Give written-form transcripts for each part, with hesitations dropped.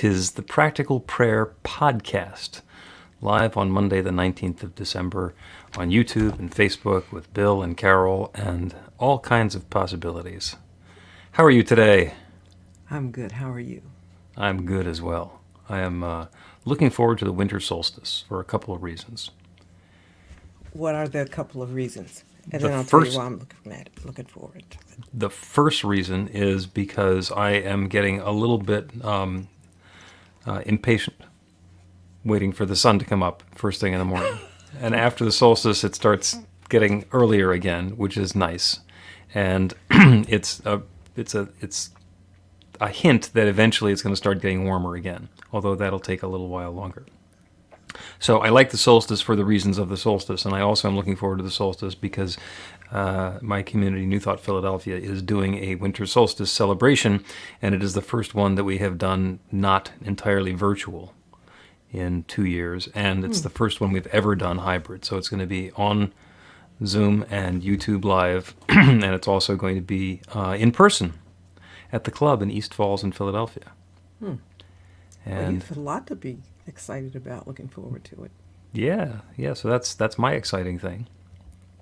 'Tis the Practical Prayer Podcast, live on Monday the 19th of December on YouTube and Facebook with Bill and Carol and all kinds of possibilities. How are you today? I'm good. How are you? I'm good as well. I am looking forward to the winter solstice for a couple of reasons. What are the couple of reasons? And The then I'll tell you first- why I'm looking forward to it. The first reason is because I am getting a little bit impatient, waiting for the sun to come up first thing in the morning. And after the solstice, it starts getting earlier again, which is nice. And it's a hint that eventually it's going to start getting warmer again, although that'll take a little while longer. So I like the solstice for the reasons of the solstice, and I also am looking forward to the solstice because my community, New Thought Philadelphia, is doing a winter solstice celebration, and it is the first one that we have done not entirely virtual in 2 years, and it's the first one we've ever done hybrid. So it's going to be on Zoom and YouTube Live, and it's also going to be in person at the club in East Falls in Philadelphia. Well, And you have a lot to be excited about. Looking forward to it. yeah. So that's my exciting thing.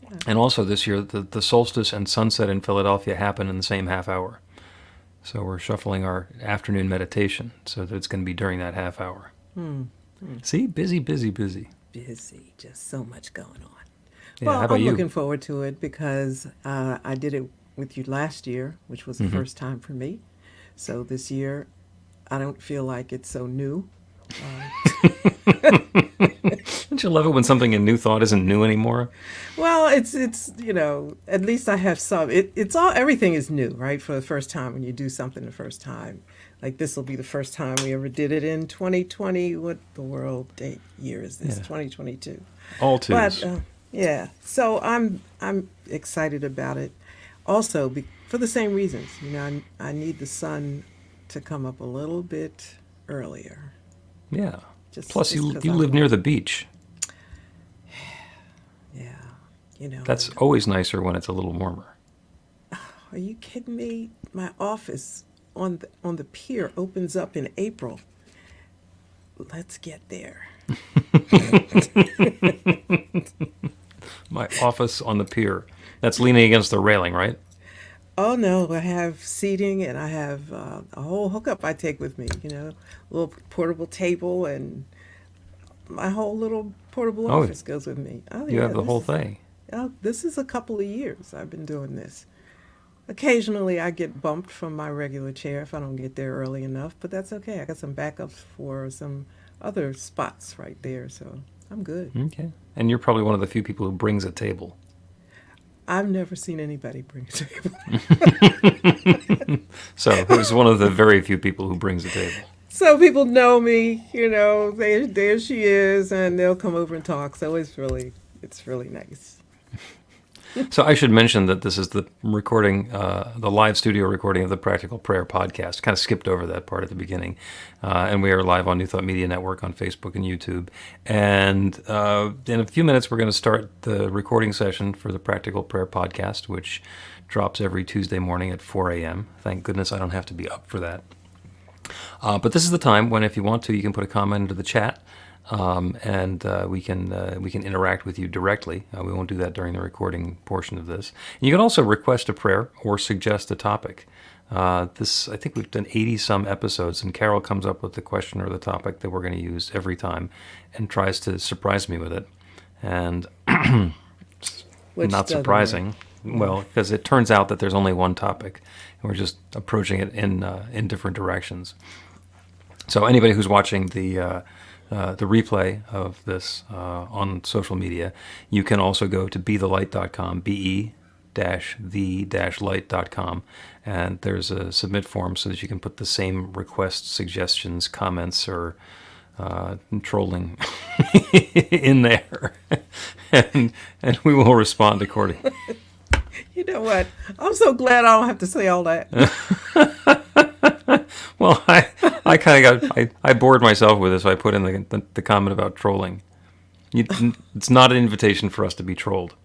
Yeah. And also this year, the solstice and sunset in Philadelphia happen in the same half hour. So we're shuffling our afternoon meditation so that it's going to be during that half hour. See, busy. Busy. Just so much going on. Yeah, Well, how about I'm you? looking forward to it because I did it with you last year, which was the first time for me. So this year, I don't feel like it's so new. Don't you love it when something in New Thought isn't new anymore? Well, it's at least I have some. It's all everything is new, right? For the first time when you do something the first time, like this will be the first time we ever did it in 2020. What the world date year is this? Yeah. 2022. All twos. But yeah, so I'm excited about it. Also, for the same reasons, I need the sun to come up a little bit earlier. Yeah. Just Plus, you 'cause live near the beach. Yeah, That's always nicer when it's a little warmer. Are you kidding me? My office on the pier opens up in April. Let's get there. My office on the pier. That's leaning against the railing, right? Oh no, I have seating and I have a whole hookup I take with me. Little portable table and my whole little portable Oh, office goes with me. Oh You yeah, have the whole thing. This is a couple of years I've been doing this. Occasionally I get bumped from my regular chair if I don't get there early enough, but that's okay. I got some backups for some other spots right there, so I'm good. Okay. And you're probably one of the few people who brings a table. I've never seen anybody bring a table. So who's one of the very few people who brings a table. So people know me, there she is, and they'll come over and talk. So it's really nice. So I should mention that this is the recording, the live studio recording of the Practical Prayer Podcast. Kind of skipped over that part at the beginning. And we are live on New Thought Media Network on Facebook and YouTube. And in a few minutes, we're going to start the recording session for the Practical Prayer Podcast, which drops every Tuesday morning at 4 a.m. Thank goodness I don't have to be up for that. But this is the time when, if you want to, you can put a comment into the chat. And we can interact with you directly. We won't do that during the recording portion of this. And you can also request a prayer or suggest a topic. I think we've done 80-some episodes, and Carol comes up with the question or the topic that we're going to use every time and tries to surprise me with it. And Which not doesn't surprising. Well, because it turns out that there's only one topic, and we're just approaching it in different directions. So anybody who's watching the replay of this on social media, you can also go to bethelight.com, be-the-light.com, and there's a submit form so that you can put the same requests, suggestions, comments, or trolling in there, and we will respond accordingly. You know what? I'm so glad I don't have to say all that. Well, I kind of I bored myself with this, so I put in the comment about trolling. It's not an invitation for us to be trolled.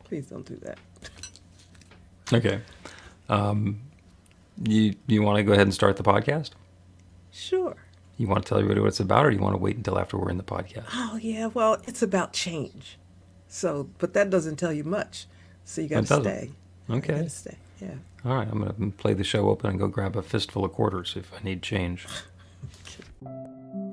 Please don't do that. Okay. You want to go ahead and start the podcast? Sure. You want to tell everybody what it's about, or do you want to wait until after we're in the podcast? Oh, yeah, well, it's about change. So, but that doesn't tell you much. So you got It to doesn't. stay. Okay. You got to stay. Yeah. All right, I'm going to play the show open and go grab a fistful of quarters if I need change.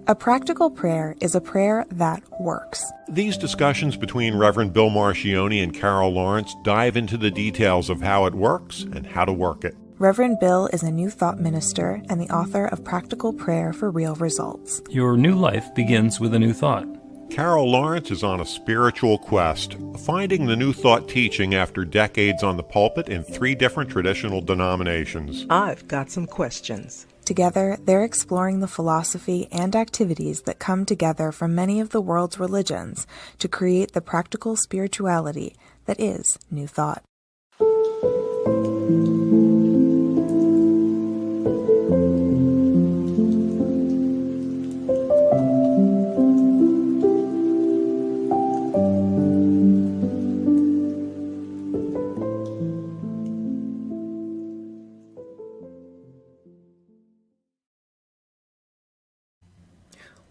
A practical prayer is a prayer that works. These discussions between Reverend Bill Marchiony and Carol Lawrence dive into the details of how it works and how to work it. Reverend Bill is a New Thought minister and the author of Practical Prayer for Real Results. Your new life begins with a new thought. Carol Lawrence is on a spiritual quest, finding the New Thought teaching after decades on the pulpit in 3 different traditional denominations. I've got some questions. Together, they're exploring the philosophy and activities that come together from many of the world's religions to create the practical spirituality that is New Thought.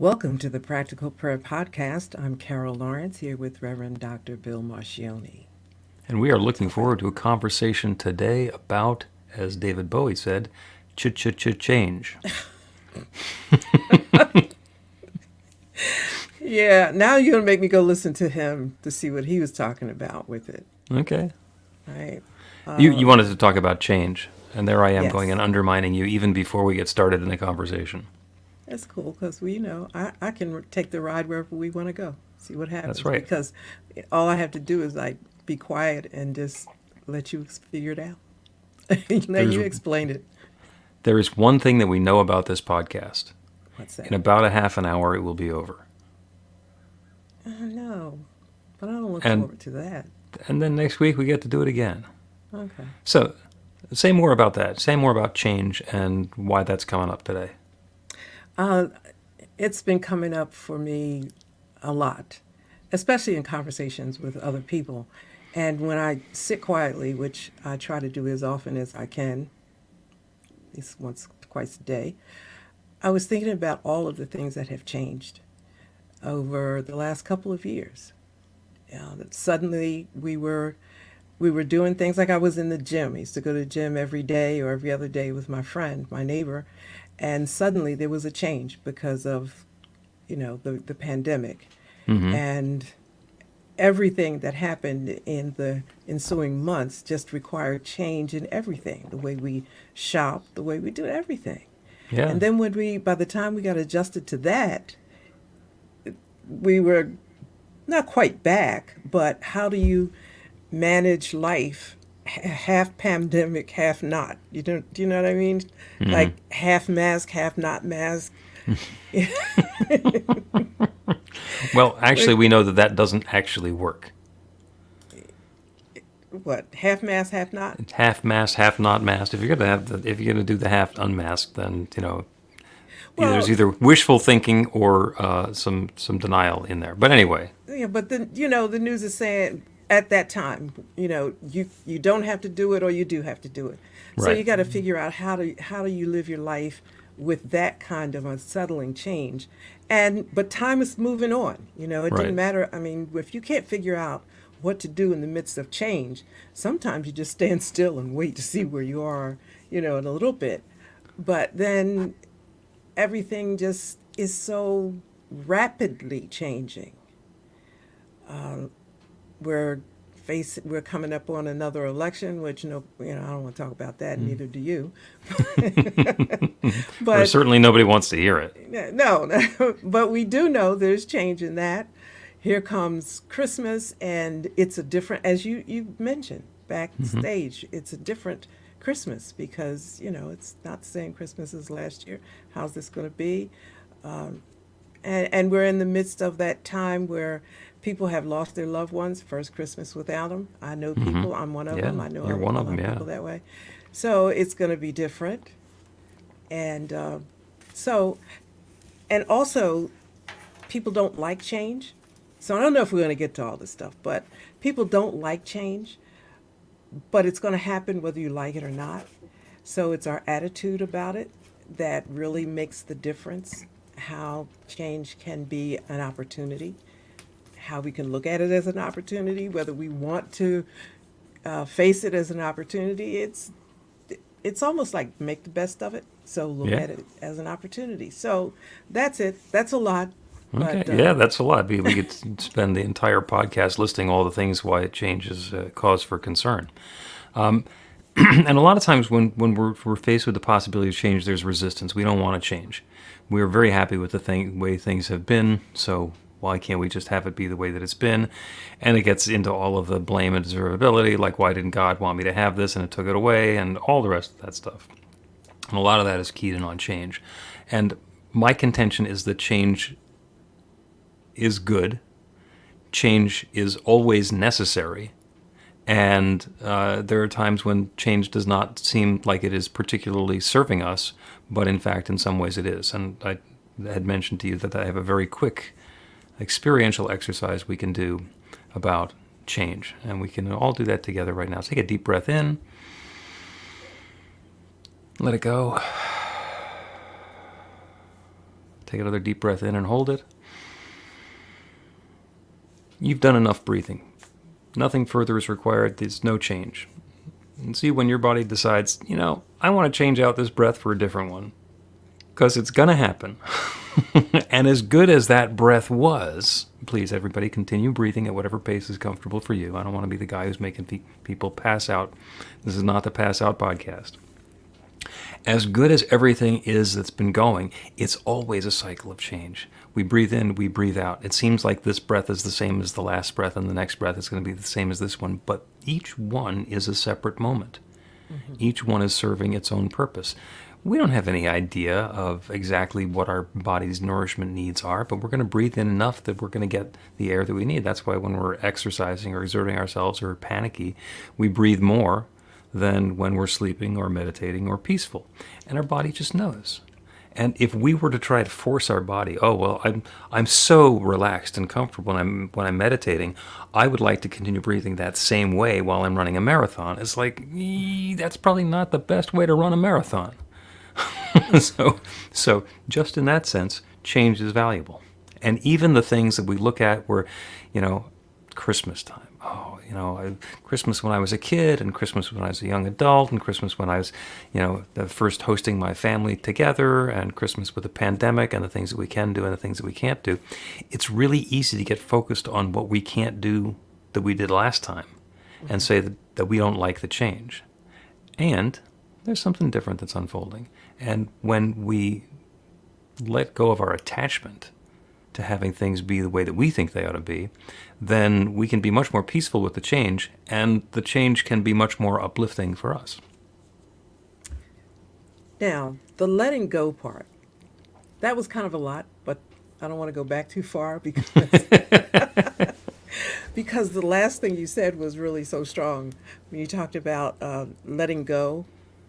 Welcome to the Practical Prayer Podcast. I'm Carol Lawrence here with Reverend Dr. Bill Marchiony. And we are looking forward to a conversation today about, as David Bowie said, change. Yeah, now you're going to make me go listen to him to see what he was talking about with it. Okay. Right? You wanted to talk about change, and there I am Yes. going and undermining you even before we get started in the conversation. That's cool because I can take the ride wherever we want to go, see what happens. That's right. Because all I have to do is like be quiet and just let you figure it out. Let you explain it. There is one thing that we know about this podcast. What's that? In about a half an hour, it will be over. No, but I don't look And- forward to that. And then next week, we get to do it again. Okay. So, say more about that. Say more about change and why that's coming up today. It's been coming up for me a lot, especially in conversations with other people. And when I sit quietly, which I try to do as often as I can, at least once, twice a day, I was thinking about all of the things that have changed over the last couple of years. That suddenly we were doing things like I was in the gym. I used to go to the gym every day or every other day with my friend, my neighbor. And suddenly there was a change because of, the pandemic. Mm-hmm. And everything that happened in the ensuing months just required change in everything, the way we shop, the way we do everything. Yeah. And then by the time we got adjusted to that, we were not quite back, but how do you manage life half pandemic, half not? Do you know what I mean? Mm-hmm. Like half mask, half not mask. Well, actually, we know that doesn't actually work. What, half mask, half not? Half masked, half not masked. If you're gonna do the half unmasked, then there's either wishful thinking or some denial in there. But anyway, Yeah, but then the news is saying at that time, you don't have to do it or you do have to do it. So Right. you got to figure out how do you live your life with that kind of unsettling change. But time is moving on. It Right. didn't matter. I mean, if you can't figure out what to do in the midst of change, sometimes you just stand still and wait to see where you are, in a little bit. But then everything just is so rapidly changing. We're coming up on another election, which I don't want to talk about that. Neither do you. or But certainly nobody wants to hear it. no, but we do know there's change in that. Here comes Christmas, and it's a different, as you mentioned backstage, it's a different Christmas because it's not the same Christmas as last year. How's this going to be? And we're in the midst of that time where people have lost their loved ones. First Christmas without them. I know people. I'm one of Yeah, them. I know you're a one of lot them, yeah. people that way. So it's going to be different. And and also, people don't like change. So I don't know if we're going to get to all this stuff, but people don't like change. But it's going to happen whether you like it or not. So it's our attitude about it that really makes the difference. How change can be an opportunity, how we can look at it as an opportunity, whether we want to face it as an opportunity. It's almost like make the best of it. So look Yeah. at it as an opportunity. So that's it. That's a lot. Okay, But yeah, that's a lot. We could spend the entire podcast listing all the things why change is a cause for concern. And a lot of times when we're faced with the possibility of change, there's resistance. We don't want to change. We're very happy with the way things have been, so why can't we just have it be the way that it's been? And it gets into all of the blame and deservability, like why didn't God want me to have this and it took it away, and all the rest of that stuff. And a lot of that is keyed in on change. And my contention is that change is good. Change is always necessary. And there are times when change does not seem like it is particularly serving us, but in fact, in some ways it is. And I had mentioned to you that I have a very quick experiential exercise we can do about change. And we can all do that together right now. Take a deep breath in. Let it go. Take another deep breath in and hold it. You've done enough breathing. Nothing further is required. There's no change. And see when your body decides, I want to change out this breath for a different one. Because it's going to happen. And as good as that breath was, please, everybody, continue breathing at whatever pace is comfortable for you. I don't want to be the guy who's making people pass out. This is not the Pass Out podcast. As good as everything is that's been going, it's always a cycle of change. We breathe in, we breathe out. It seems like this breath is the same as the last breath, and the next breath is going to be the same as this one, but each one is a separate moment. Mm-hmm. Each one is serving its own purpose. We don't have any idea of exactly what our body's nourishment needs are, but we're going to breathe in enough that we're going to get the air that we need. That's why when we're exercising or exerting ourselves or panicky, we breathe more than when we're sleeping or meditating or peaceful. And our body just knows. And if we were to try to force our body, I'm so relaxed and comfortable when I'm meditating, I would like to continue breathing that same way while I'm running a marathon. It's like, that's probably not the best way to run a marathon. So just in that sense, change is valuable. And even the things that we look at were, Christmas time. Christmas when I was a kid, and Christmas when I was a young adult, and Christmas when I was, the first hosting my family together, and Christmas with the pandemic, and the things that we can do and the things that we can't do. It's really easy to get focused on what we can't do that we did last time, and say that we don't like the change. And there's something different that's unfolding. And when we let go of our attachment to having things be the way that we think they ought to be, then we can be much more peaceful with the change, and the change can be much more uplifting for us. now, the letting go part, that was kind of a lot, but I don't want to go back too far because because the last thing you said was really so strong when you talked about letting go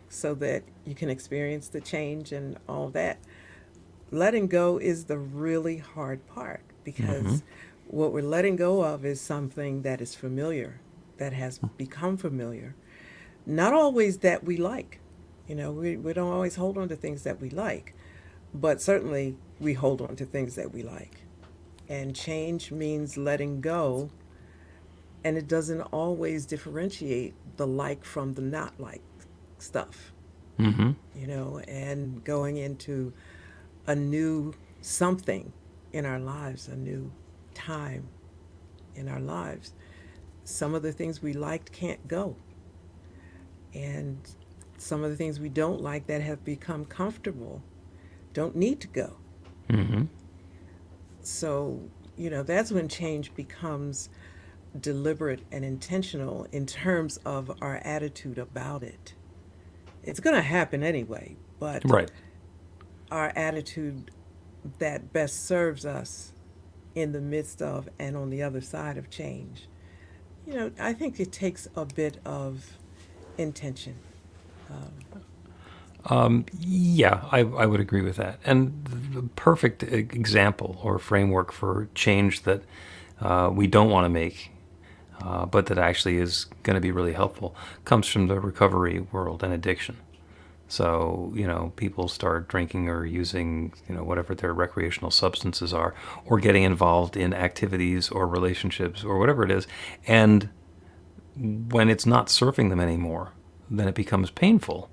so that you can experience the change and all that. Letting go is the really hard part because what we're letting go of is something that is familiar, that has become familiar. Not always that we like. We don't always hold on to things that we like, but certainly we hold on to things that we like. And change means letting go, and it doesn't always differentiate the like from the not like stuff. And going into a new something in our lives, a new time in our lives. Some of the things we liked can't go. And some of the things we don't like that have become comfortable don't need to go. So, that's when change becomes deliberate and intentional in terms of our attitude about it. It's going to happen anyway, but Right. our attitude that best serves us in the midst of and on the other side of change. I think it takes a bit of intention. Yeah, I would agree with that. And the perfect example or framework for change that we don't want to make, but that actually is going to be really helpful, comes from the recovery world and addiction. So, people start drinking or using, whatever their recreational substances are, or getting involved in activities or relationships or whatever it is. And when it's not serving them anymore, then it becomes painful.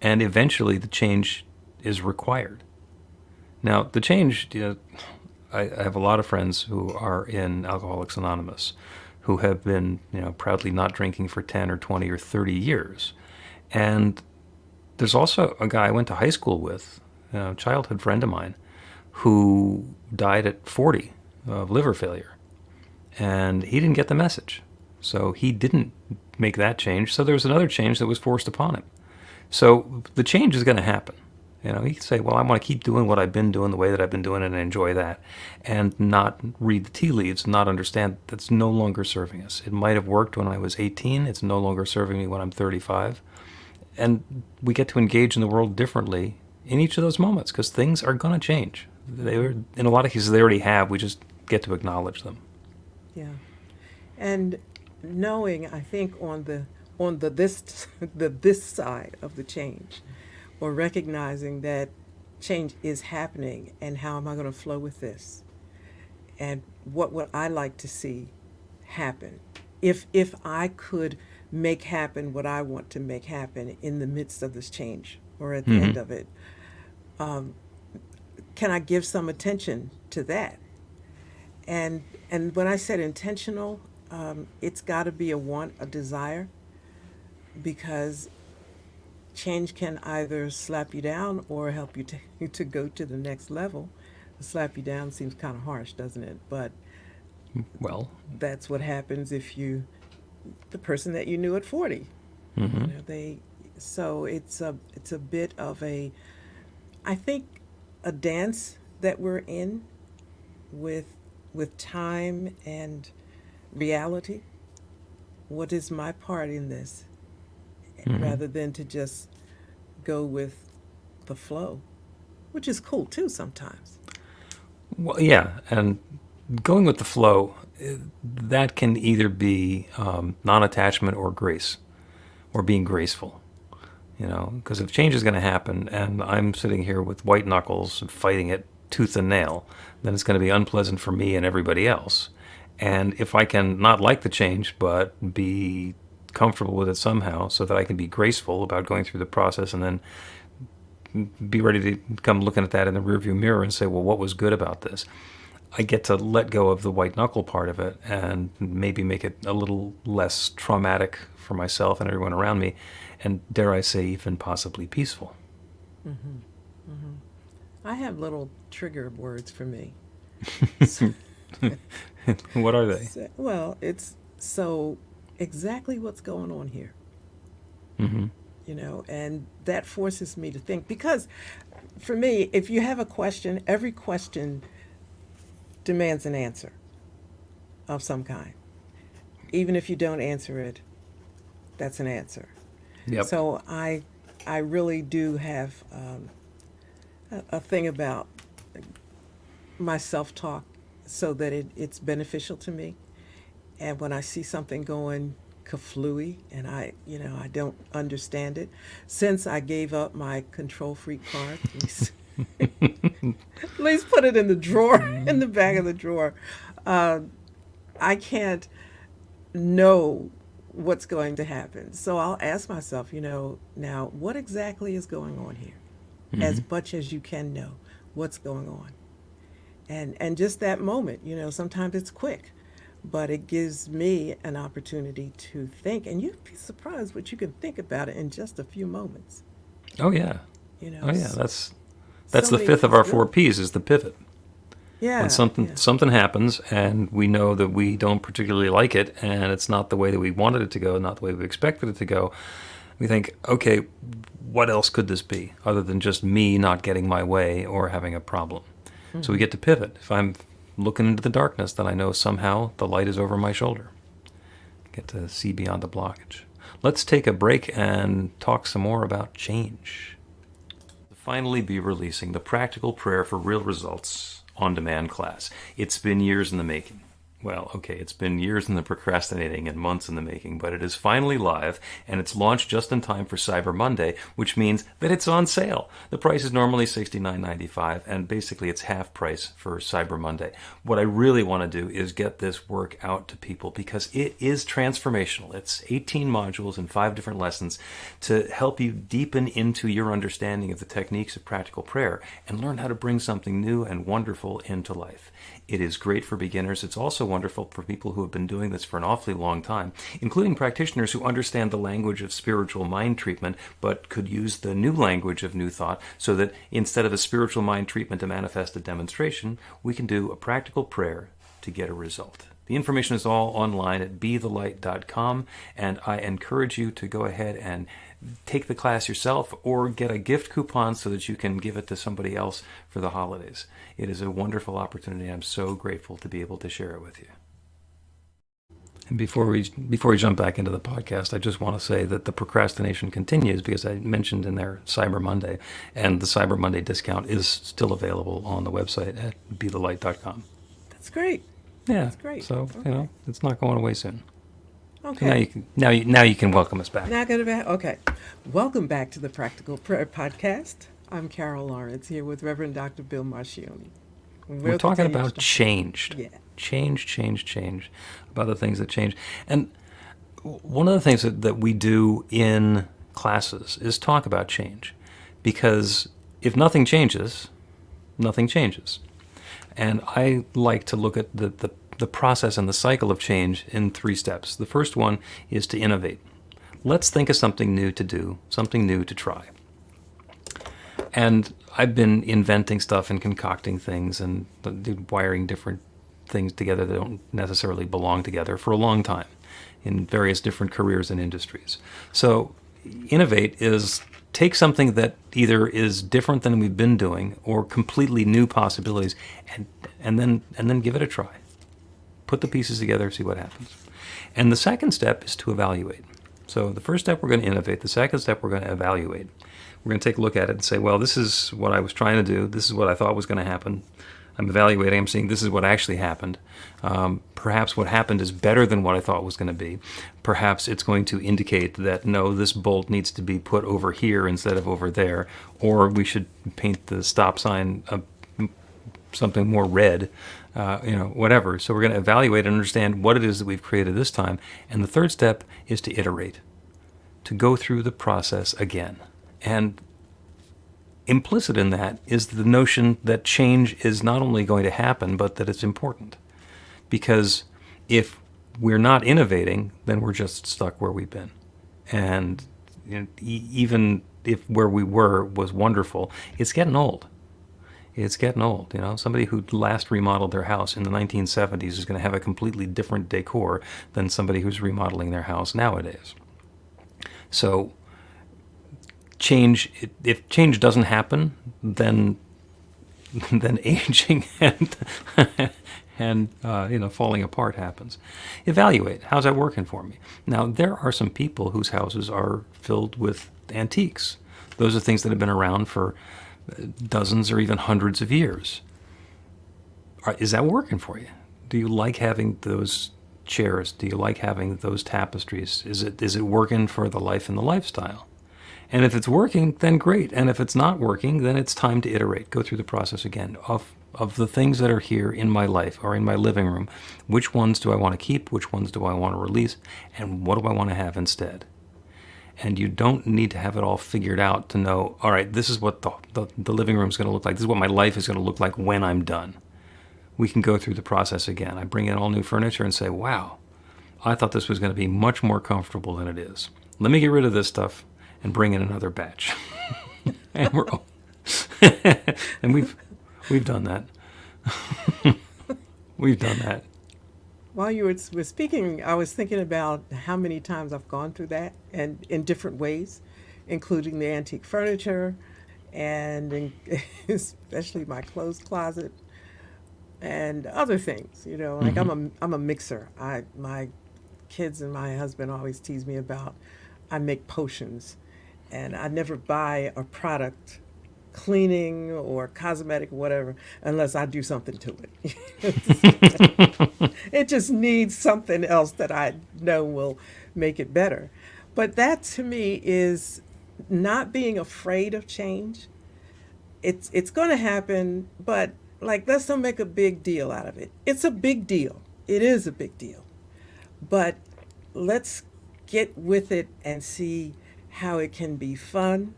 And eventually the change is required. Now, the change, I have a lot of friends who are in Alcoholics Anonymous who have been, proudly not drinking for 10 or 20 or 30 years. And there's also a guy I went to high school with, a childhood friend of mine, who died at 40 of liver failure. And he didn't get the message. So he didn't make that change. So there was another change that was forced upon him. So the change is going to happen. He can say, well, I want to keep doing what I've been doing the way that I've been doing it and enjoy that, and not read the tea leaves, not understand that's no longer serving us. It might have worked when I was 18. It's no longer serving me when I'm 35. And we get to engage in the world differently in each of those moments because things are going to change. In a lot of cases, they already have. We just get to acknowledge them. Yeah. And knowing, I think, on the this side of the change, or recognizing that change is happening, and how am I going to flow with this, and what would I like to see happen if I could make happen what I want to make happen in the midst of this change or at the end of it. Can I give some attention to that? And when I said intentional, it's got to be a want, a desire, because change can either slap you down or help you to go to the next level. Slap you down seems kind of harsh, doesn't it? But well, that's what happens if the person that you knew at 40. So it's a bit of I think, a dance that we're in with time and reality. What is my part in this? Rather than to just go with the flow, which is cool too sometimes. Well, yeah, and going with the flow, that can either be non-attachment or grace, or being graceful. Because if change is going to happen and I'm sitting here with white knuckles and fighting it tooth and nail, then it's going to be unpleasant for me and everybody else. And if I can not like the change but be comfortable with it somehow, so that I can be graceful about going through the process, and then be ready to come looking at that in the rearview mirror and say, well, what was good about this? I get to let go of the white knuckle part of it and maybe make it a little less traumatic for myself and everyone around me, and dare I say, even possibly peaceful. I have little trigger words for me. What are they? Well, it's so exactly what's going on here. And that forces me to think, because for me, if you have a question, every question demands an answer of some kind. Even if you don't answer it, that's an answer. Yep. So I really do have a thing about my self-talk, so that it's beneficial to me. And when I see something going kaflooey and I don't understand it, since I gave up my control freak card, at least put it in the drawer, in the back of the drawer, I can't know what's going to happen. So I'll ask myself, now what exactly is going on here? As much as you can know what's going on. And just that moment, sometimes it's quick, but it gives me an opportunity to think, and you'd be surprised what you can think about it in just a few moments. Oh yeah. Oh yeah. That's the fifth of our 4 Ps is the pivot. Yeah. When something happens and we know that we don't particularly like it, and it's not the way that we wanted it to go, not the way we expected it to go, we think, okay, what else could this be other than just me not getting my way or having a problem? So we get to pivot. If I'm looking into the darkness, then I know somehow the light is over my shoulder. Get to see beyond the blockage. Let's take a break and talk some more about change. Finally be releasing the Practical Prayer for Real Results on-demand class. It's been years in the making. Well, okay, it's been years in the procrastinating and months in the making, but it is finally live, and it's launched just in time for Cyber Monday, which means that it's on sale. The price is normally $69.95, and basically it's half price for Cyber Monday. What I really want to do is get this work out to people because it is transformational. It's 18 modules and 5 different lessons to help you deepen into your understanding of the techniques of practical prayer and learn how to bring something new and wonderful into life. It is great for beginners. It's also wonderful for people who have been doing this for an awfully long time, including practitioners who understand the language of spiritual mind treatment, but could use the new language of New Thought so that instead of a spiritual mind treatment to manifest a demonstration, we can do a practical prayer to get a result. The information is all online at bethelight.com, and I encourage you to go ahead and take the class yourself or get a gift coupon so that you can give it to somebody else for the holidays. It is a wonderful opportunity. I'm so grateful to be able to share it with you. And before we jump back into the podcast, I just want to say that the procrastination continues because I mentioned in there Cyber Monday, and the Cyber Monday discount is still available on the website at bethelight.com. That's great. Yeah, That's great. So Okay. it's not going away soon. Okay. So now you can welcome us back. Now go to back. Okay. Welcome back to the Practical Prayer Podcast. I'm Carol Lawrence here with Reverend Dr. Bill Marchiony. We're talking about changed. Yeah. Change, about the things that change. And one of the things that we do in classes is talk about change. Because if nothing changes, nothing changes. And I like to look at the process and the cycle of change in 3 steps. The first one is to innovate. Let's think of something new to do, something new to try. And I've been inventing stuff and concocting things and wiring different things together that don't necessarily belong together for a long time in various different careers and industries. So innovate is take something that either is different than we've been doing or completely new possibilities and then give it a try. Put the pieces together, see what happens. And the second step is to evaluate. So the first step, we're going to innovate. The second step, we're going to evaluate. We're going to take a look at it and say, well, this is what I was trying to do. This is what I thought was going to happen. I'm evaluating. I'm seeing this is what actually happened. Perhaps what happened is better than what I thought was going to be. Perhaps it's going to indicate that, no, this bolt needs to be put over here instead of over there. Or we should paint the stop sign something more red, whatever. So we're going to evaluate and understand what it is that we've created this time. And the third step is to iterate, to go through the process again. And implicit in that is the notion that change is not only going to happen, but that it's important. Because if we're not innovating, then we're just stuck where we've been. And even if where we were was wonderful, it's getting old. It's getting old. Somebody who last remodeled their house in the 1970s is going to have a completely different decor than somebody who's remodeling their house nowadays. So if change doesn't happen, then aging and falling apart happens. Evaluate. How's that working for me? Now, there are some people whose houses are filled with antiques. Those are things that have been around for dozens or even hundreds of years. Is that working for you? Do you like having those chairs? Do you like having those tapestries? Is it working for the life and the lifestyle? And if it's working, then great. And if it's not working, then it's time to iterate. Go through the process again of the things that are here in my life or in my living room. Which ones do I want to keep? Which ones do I want to release? And what do I want to have instead? And you don't need to have it all figured out to know, all right, this is what the living room is going to look like. This is what my life is going to look like when I'm done. We can go through the process again. I bring in all new furniture and say, wow, I thought this was going to be much more comfortable than it is. Let me get rid of this stuff and bring in another batch. And and we've done that. We've done that. While you were speaking, I was thinking about how many times I've gone through that, and in different ways, including the antique furniture, and especially my clothes closet, and other things. Like I'm a mixer. My kids and my husband always tease me about I make potions, and I never buy a product cleaning or cosmetic or whatever unless I do something to it. It just needs something else that I know will make it better. But that to me is not being afraid of change. It's going to happen, but like let's not make a big deal out of it. It's a big deal. It is a big deal. But let's get with it and see how it can be fun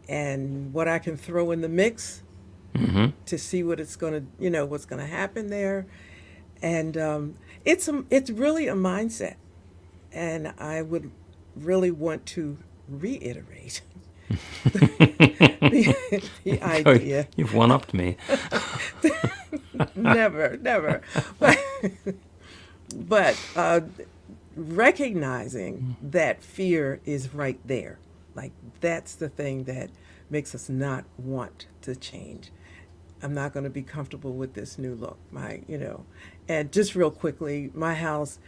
and what I can throw in the mix to see what it's going to, what's going to happen there. And it's really a mindset. And I would really want to reiterate the idea. You've one-upped me. Never. But recognizing that fear is right there. Like that's the thing that makes us not want to change. I'm not going to be comfortable with this new look. And just real quickly, my house,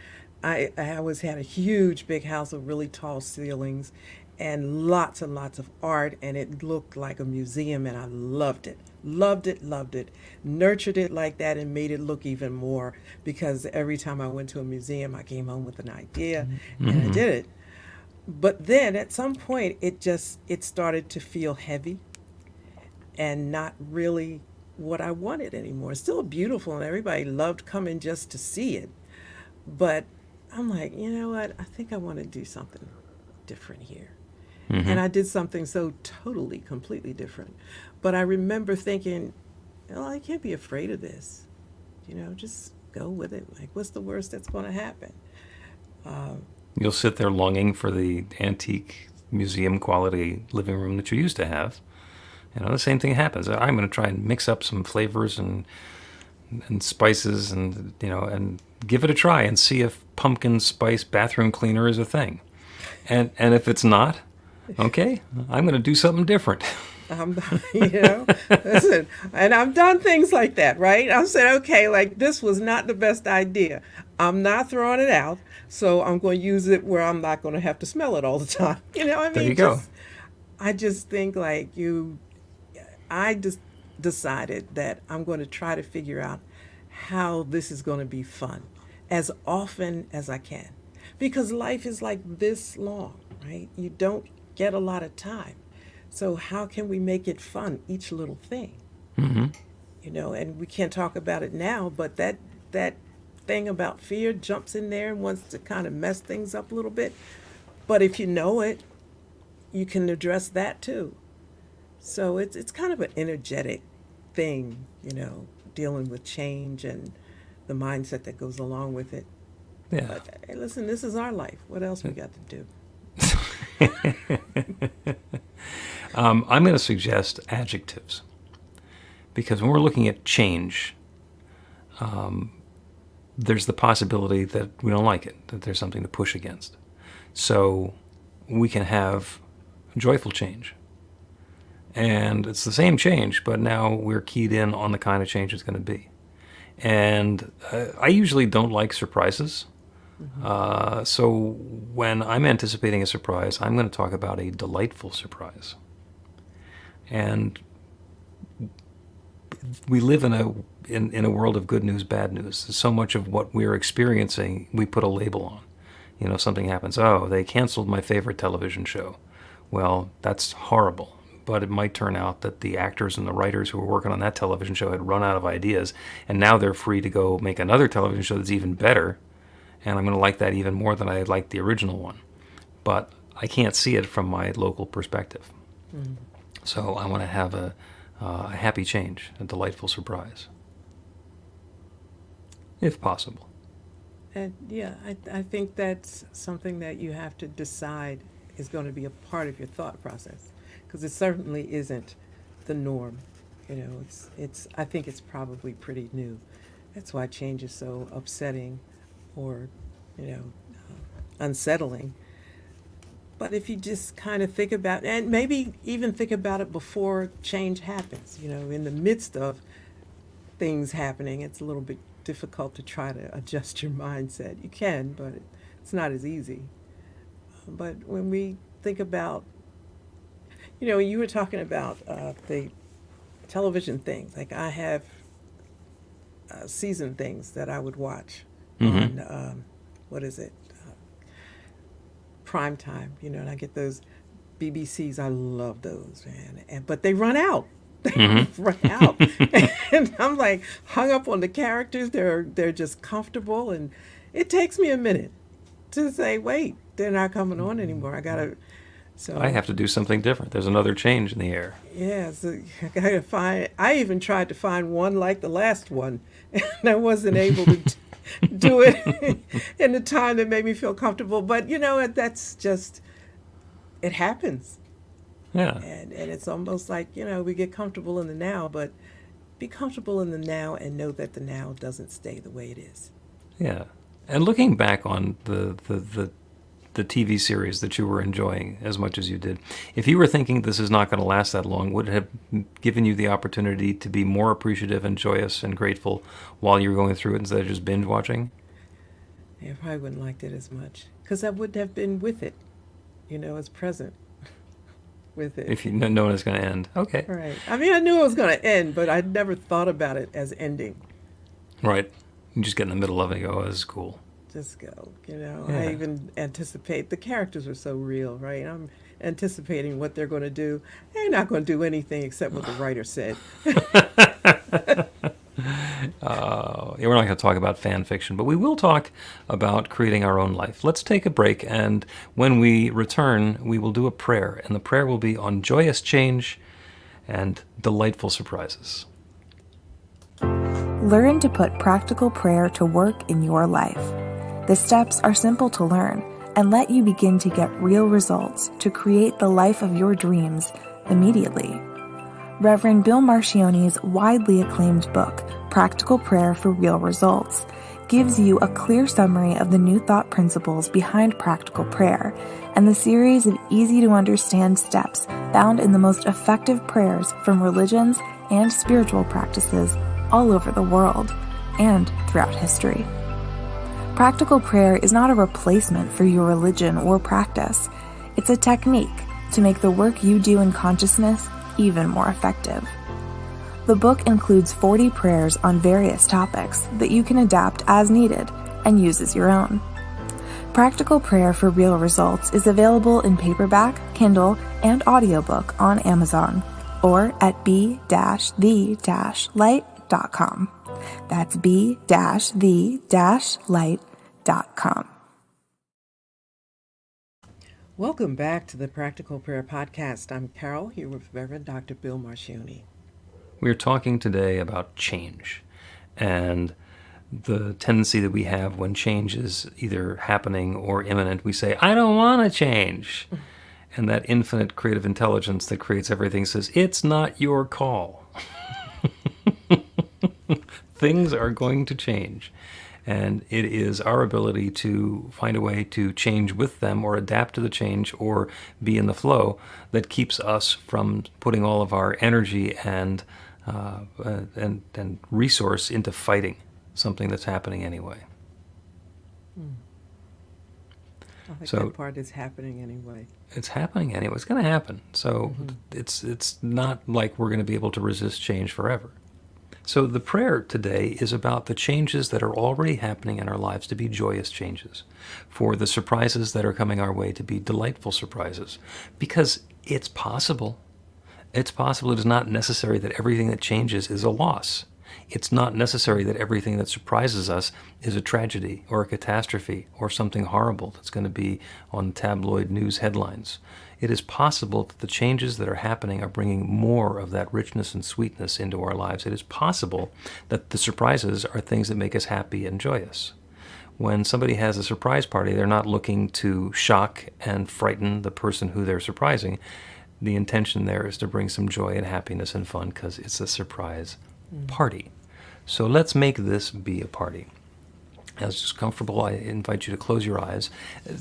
I always had a huge, big house with really tall ceilings and lots of art, and it looked like a museum, and I loved it. Loved it. Nurtured it like that and made it look even more because every time I went to a museum, I came home with an idea and I did it. But then at some point, it started to feel heavy and not really what I wanted anymore. It's still beautiful and everybody loved coming just to see it. But I'm like, you know what? I think I want to do something different here. And I did something so totally, completely different. But I remember thinking, well, I can't be afraid of this. Just go with it. Like, what's the worst that's going to happen? You'll sit there longing for the antique museum quality living room that you used to have. The same thing happens. I'm going to try and mix up some flavors and spices and give it a try and see if pumpkin spice bathroom cleaner is a thing. And if it's not, okay, I'm going to do something different. Listen, and I've done things like that, right? I said, okay, like this was not the best idea. I'm not throwing it out, so I'm going to use it where I'm not going to have to smell it all the time. There you go. I just think I just decided that I'm going to try to figure out how this is going to be fun as often as I can. Because life is like this long, right? You don't get a lot of time. So how can we make it fun, each little thing? And we can't talk about it now, but that thing about fear jumps in there and wants to kind of mess things up a little bit. But if you know it, you can address that too. So it's kind of an energetic thing, dealing with change and the mindset that goes along with it. Yeah. But hey, listen, this is our life. What else we got to do? I'm going to suggest adjectives because when we're looking at change, there's the possibility that we don't like it, that there's something to push against. So we can have joyful change. And it's the same change, but now we're keyed in on the kind of change it's going to be. And I usually don't like surprises. So when I'm anticipating a surprise, I'm going to talk about a delightful surprise. And we live in a world of good news, bad news. So much of what we're experiencing, we put a label on. If something happens, oh, they canceled my favorite television show. Well, that's horrible. But it might turn out that the actors and the writers who were working on that television show had run out of ideas, and now they're free to go make another television show that's even better, and I'm going to like that even more than I liked the original one. But I can't see it from my local perspective. So I want to have a happy change, a delightful surprise, if possible. And yeah, I think that's something that you have to decide is going to be a part of your thought process. Because it certainly isn't the norm. I think it's probably pretty new. That's why change is so upsetting or, unsettling. But if you just kind of think about, and maybe even think about it before change happens, in the midst of things happening, it's a little bit difficult to try to adjust your mindset. You can, but it's not as easy. But when we think about, you were talking about the television things. Like I have season things that I would watch Mm-hmm. on, what is it, prime time, and I get those BBCs. I love those, man. But they run out. They Mm-hmm. run out. And I'm like hung up on the characters. They're just comfortable, and it takes me a minute to say, wait, they're not coming on anymore. I gotta. I So have to do something different. There's another change in the air. yeah, so I gotta find. I even tried to find one like the last one, and I wasn't able to do it in the time that made me feel comfortable. But that's just it happens, Yeah. and it's almost like we get comfortable in the now, but be comfortable in the now and know that the now doesn't stay the way it is. Yeah. And looking back on the TV series that you were enjoying as much as you did, if you were thinking this is not going to last that long, would it have given you the opportunity to be more appreciative and joyous and grateful while you were going through it instead of just binge watching? I probably wouldn't liked it as much because I wouldn't have been with it, as present with it. If you know it's going to end. Okay. Right. I mean, I knew it was going to end, but I'd never thought about it as ending. Right. You just get in the middle of it and go, oh, this is cool. Just go, Yeah. I even anticipate, the characters are so real, right? I'm anticipating what they're going to do. They're not going to do anything except what the writer said. Yeah, we're not going to talk about fan fiction, but we will talk about creating our own life. Let's take a break, and when we return, we will do a prayer, and the prayer will be on joyous change and delightful surprises. Learn to put practical prayer to work in your life. The steps are simple to learn and let you begin to get real results to create the life of your dreams immediately. Reverend Bill Marchiony's widely acclaimed book, Practical Prayer for Real Results, gives you a clear summary of the New Thought principles behind practical prayer and the series of easy-to-understand steps found in the most effective prayers from religions and spiritual practices all over the world and throughout history. Practical prayer is not a replacement for your religion or practice. It's a technique to make the work you do in consciousness even more effective. The book includes 40 prayers on various topics that you can adapt as needed and use as your own. Practical Prayer for Real Results is available in paperback, Kindle, and audiobook on Amazon or at b-the-light.com. That's b-the-light.com. Welcome back to the Practical Prayer Podcast. I'm Carol, here with Reverend Dr. Bill Marchiony. We're talking today about change and the tendency that we have when change is either happening or imminent. We say, I don't want to change. And that infinite creative intelligence that creates everything says, it's not your call. Things are going to change. And it is our ability to find a way to change with them or adapt to the change or be in the flow that keeps us from putting all of our energy and resource into fighting something that's happening anyway. I think So- that part is happening anyway. It's happening anyway. It's going to happen. So it's not like we're going to be able to resist change forever. So the prayer today is about the changes that are already happening in our lives to be joyous changes, for the surprises that are coming our way to be delightful surprises, because it's possible. It's possible. It is not necessary that everything that changes is a loss. It's not necessary that everything that surprises us is a tragedy or a catastrophe or something horrible that's going to be on tabloid news headlines. It is possible that the changes that are happening are bringing more of that richness and sweetness into our lives. It is possible that the surprises are things that make us happy and joyous. When somebody has a surprise party, they're not looking to shock and frighten the person who they're surprising. The intention there is to bring some joy and happiness and fun because it's a surprise party. So let's make this be a party. As it's comfortable, I invite you to close your eyes.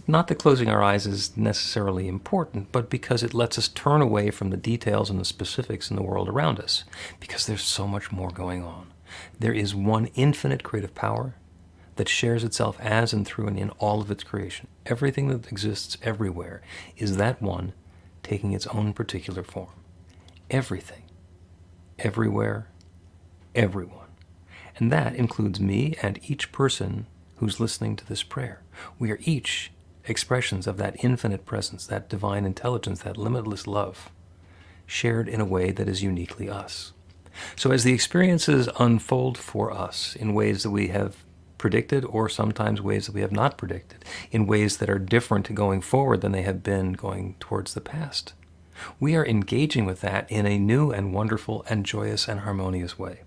Not that closing our eyes is necessarily important, but because it lets us turn away from the details and the specifics in the world around us, because there's so much more going on. There is one infinite creative power that shares itself as and through and in all of its creation. Everything that exists everywhere is that one taking its own particular form. Everything. everywhere, everyone. And that includes me and each person who's listening to this prayer. We are each expressions of that infinite presence, that divine intelligence, that limitless love, shared in a way that is uniquely us. So as the experiences unfold for us in ways that we have predicted, or sometimes ways that we have not predicted, in ways that are different going forward than they have been going towards the past, we are engaging with that in a new and wonderful and joyous and harmonious way,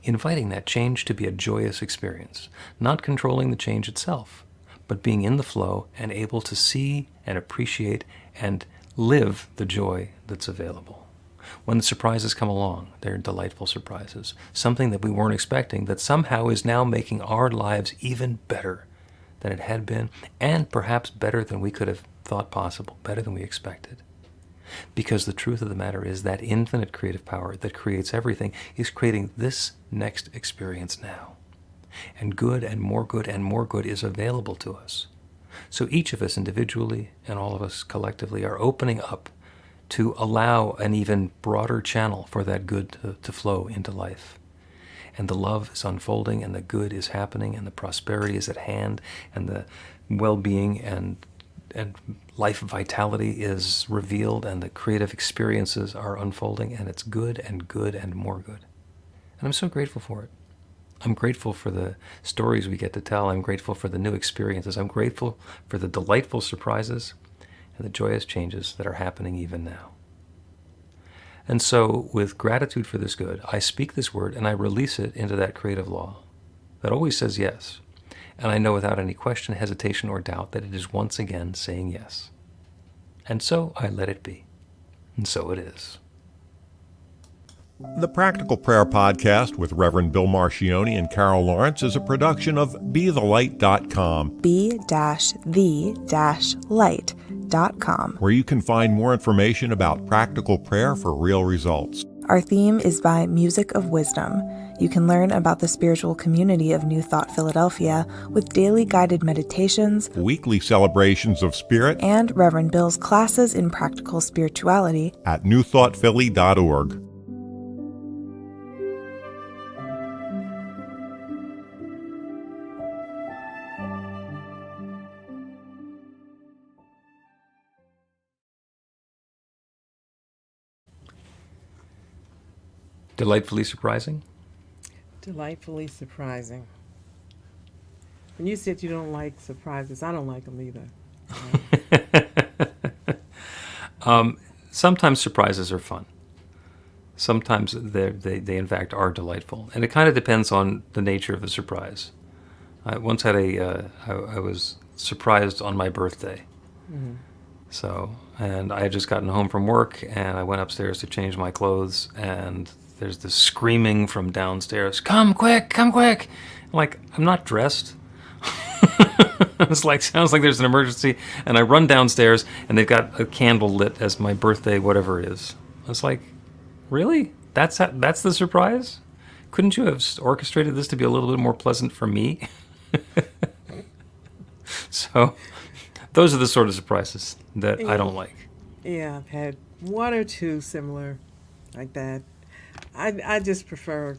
inviting that change to be a joyous experience, not controlling the change itself, but being in the flow and able to see and appreciate and live the joy that's available. When the surprises come along, they're delightful surprises, something that we weren't expecting that somehow is now making our lives even better than it had been, and perhaps better than we could have thought possible, better than we expected. Because the truth of the matter is that infinite creative power that creates everything is creating this next experience now. And good and more good and more good is available to us. So each of us individually and all of us collectively are opening up to allow an even broader channel for that good to flow into life. And the love is unfolding, and the good is happening, and the prosperity is at hand, and the well-being and life vitality is revealed, and the creative experiences are unfolding, and it's good and good and more good. And I'm so grateful for it. I'm grateful for the stories we get to tell. I'm grateful for the new experiences. I'm grateful for the delightful surprises and the joyous changes that are happening even now. And so, with gratitude for this good, I speak this word and I release it into that creative law that always says yes. And I know without any question, hesitation, or doubt that it is once again saying yes. And so I let it be. And so it is. The Practical Prayer Podcast with Reverend Bill Marchiony and Carol Lawrence is a production of BeTheLight.com. be-the-light.com. Where you can find more information about practical prayer for real results. Our theme is by Music of Wisdom. You can learn about the spiritual community of New Thought Philadelphia with daily guided meditations, Weekly celebrations of spirit, and Reverend Bill's classes in practical spirituality at newthoughtphilly.org. Delightfully surprising? Delightfully surprising. When you said you don't like surprises, I don't like them either. Sometimes surprises are fun. Sometimes they in fact are delightful. And it kind of depends on the nature of the surprise. I once had I was surprised on my birthday. Mm-hmm. So, and I had just gotten home from work, and I went upstairs to change my clothes, and there's this screaming from downstairs, "Come quick, come quick!" I'm like, I'm not dressed. It's like, sounds like there's an emergency, and I run downstairs, and they've got a candle lit as my birthday, whatever it is. I was like, really? That's the surprise? Couldn't you have orchestrated this to be a little bit more pleasant for me? So, those are the sort of surprises that I don't like. Yeah, I've had one or two similar like that. I just prefer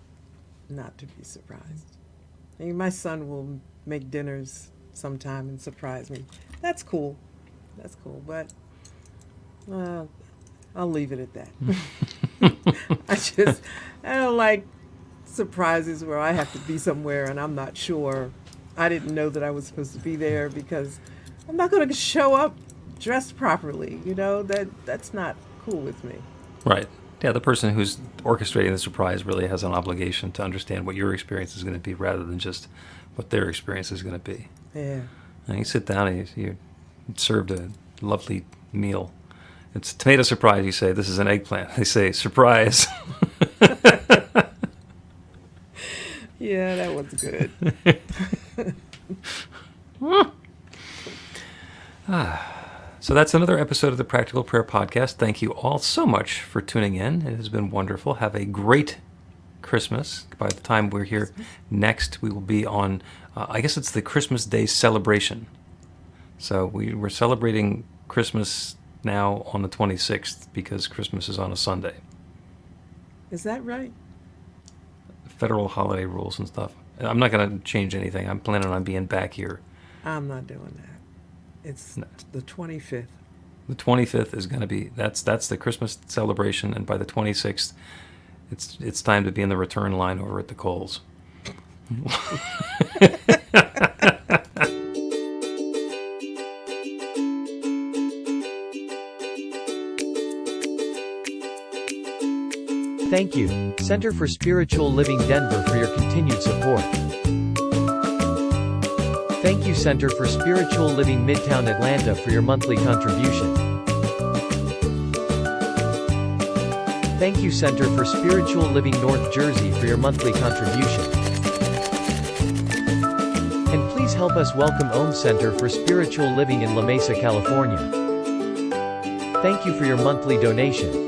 not to be surprised. I mean, my son will make dinners sometime and surprise me. That's cool. That's cool. But I'll leave it at that. I don't like surprises where I have to be somewhere and I'm not sure. I didn't know that I was supposed to be there because I'm not going to show up dressed properly. You know, that's not cool with me. Right. Yeah, the person who's orchestrating the surprise really has an obligation to understand what your experience is going to be rather than just what their experience is going to be. Yeah. And you sit down and you're served a lovely meal. It's tomato surprise, you say, this is an eggplant. They say, surprise. Yeah, that was good. So that's another episode of the Practical Prayer Podcast. Thank you all so much for tuning in. It has been wonderful. Have a great Christmas. By the time we're here next, we will be on, I guess it's the Christmas Day celebration. So we're celebrating Christmas now on the 26th because Christmas is on a Sunday. Is that right? Federal holiday rules and stuff. I'm not going to change anything. I'm planning on being back here. I'm not doing that. It's the 25th. The 25th is going to be that's the Christmas celebration, and by the 26th, it's time to be in the return line over at the Kohl's. Thank you, Center for Spiritual Living Denver, for your continued support. Thank you, Center for Spiritual Living Midtown Atlanta, for your monthly contribution. Thank you, Center for Spiritual Living North Jersey, for your monthly contribution. And please help us welcome Om Center for Spiritual Living in La Mesa, California. Thank you for your monthly donation.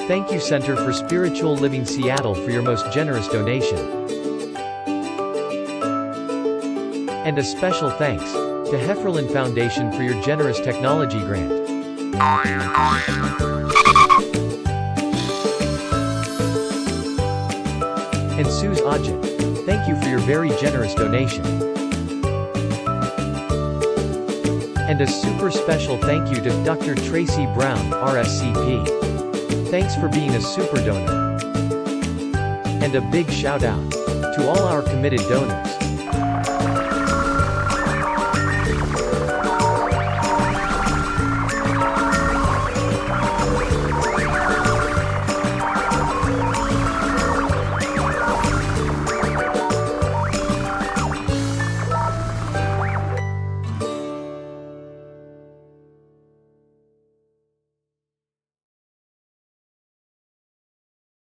Thank you, Center for Spiritual Living Seattle, for your most generous donation. And a special thanks to Hefferlin Foundation for your generous technology grant. And Suze Ajit, thank you for your very generous donation. And a super special thank you to Dr. Tracy Brown, RSCP. Thanks for being a super donor. And a big shout out to all our committed donors.